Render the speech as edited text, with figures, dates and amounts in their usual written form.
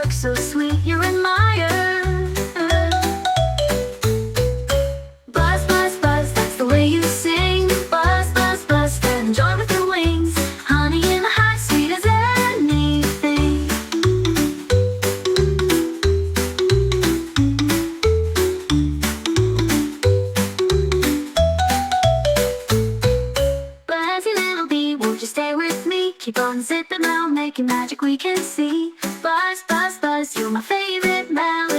look so sweet, you're admired. Buzz, buzz, buzz, that's the way you sing. Buzz, buzz, buzz, spread joy with your wings. Honey in the hive, sweet as anything. Buzzy little bee, won't you stay with me? Keep on zipping around, making magic we can see. Buzz, buzz, buzz, you're my favorite melody.